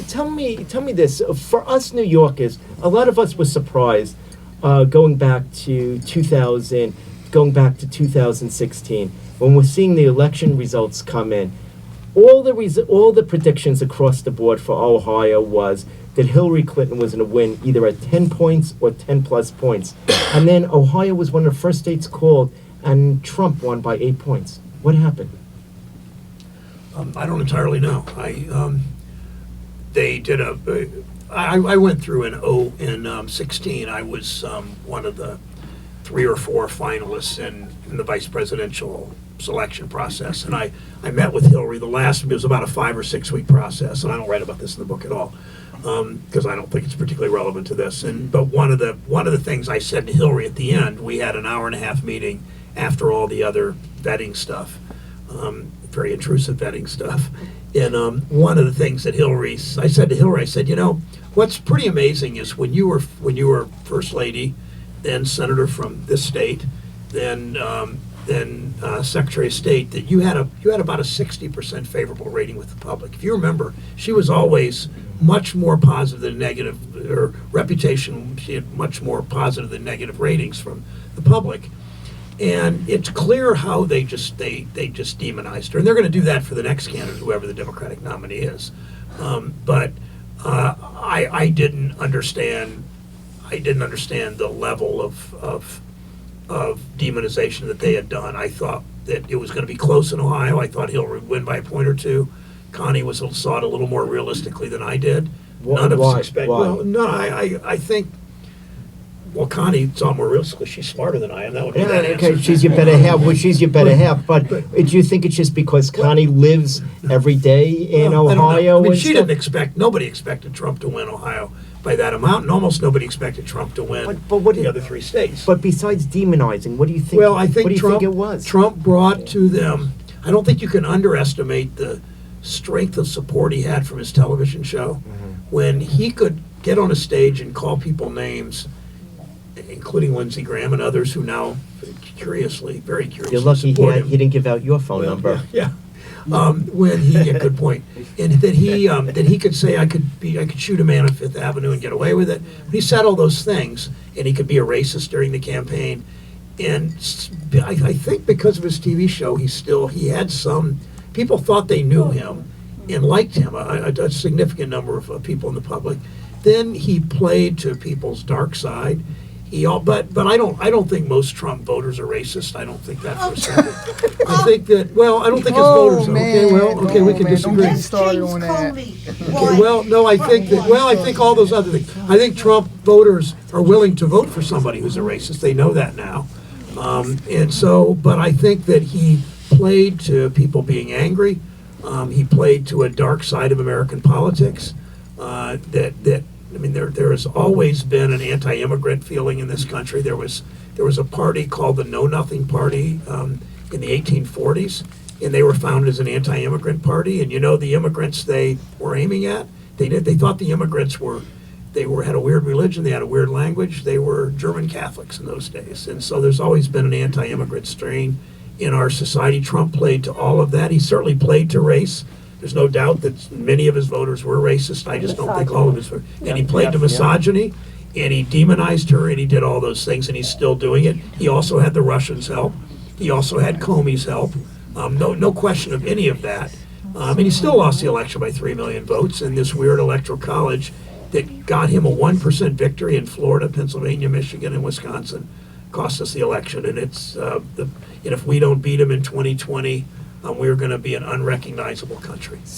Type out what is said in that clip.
tell me this. For us New Yorkers, a lot of us were surprised going back to 2016 when we're seeing the election results come in. All the predictions across the board for Ohio was that Hillary Clinton was going to win either at 10 points or 10 plus points. And then Ohio was one of the first states called, and Trump won by 8 points. What happened? I don't entirely know. They did I went through in 16. I was one of the 3 or 4 finalists in the vice presidential selection process, and I met with Hillary. It was about a 5 or 6 week process, and I don't write about this in the book at all because I don't think it's particularly relevant to this. But one of the things I said to Hillary at the end, we had an hour-and-a-half meeting after all the other vetting stuff, very intrusive vetting stuff. And one of the things that I said to Hillary, I said, what's pretty amazing is when you were First Lady, then Senator from this state, then Secretary of State, that you had about a 60% favorable rating with the public. If you remember, she was always much more positive than negative. Her reputation, she had much more positive than negative ratings from the public. And it's clear how they just demonized her, and they're going to do that for the next candidate, whoever the Democratic nominee is. But I didn't understand the level of demonization that they had done. I thought that it was going to be close in Ohio. I thought Hillary would win by a point or two. Connie saw it a little more realistically than I did. None of us expected. Well, no, I think. Well, Connie saw more realistically. She's smarter than I am. That would be that answer. Okay, she's your better half. Well, she's your better half. But do you think it's just because Connie lives every day in Ohio? I mean, nobody expected Trump to win Ohio by that amount, and almost nobody expected Trump to win the other 3 states. But besides demonizing, what do you think? Well, I think think it was? Trump brought to them. I don't think you can underestimate the strength of support he had from his television show, when he could get on a stage and call people names, including Lindsey Graham and others who now very curiously You're lucky he didn't give out your phone number. Yeah. When good point, and that he could say I could shoot a man on Fifth Avenue and get away with it. He said all those things, and he could be a racist during the campaign. And I think because of his TV show, he had some people thought they knew him and liked him. A significant number of people in the public. Then he played to people's dark side. But I don't think most Trump voters are racist. I don't think that for a second. I think that I don't think his voters are. Okay, we can disagree. Don't get started on that. I think all those other things. I think Trump voters are willing to vote for somebody who's a racist. They know that now, but I think that he played to people being angry. He played to a dark side of American politics. There has always been an anti-immigrant feeling in this country. There was a party called the Know Nothing Party in the 1840s, and they were founded as an anti-immigrant party. And the immigrants they were aiming at, they thought the immigrants had a weird religion, they had a weird language, they were German Catholics in those days. And so there's always been an anti-immigrant strain in our society. Trump played to all of that. He certainly played to race. There's no doubt that many of his voters were racist. I just don't think all of his were. And he played to misogyny, and he demonized her, and he did all those things, and he's still doing it. He also had the Russians' help. He also had Comey's help. No question of any of that. And he still lost the election by 3 million votes in this weird electoral college that got him a 1% victory in Florida, Pennsylvania, Michigan, and Wisconsin. Cost us the election, and and if we don't beat him in 2020, we're going to be an unrecognizable country.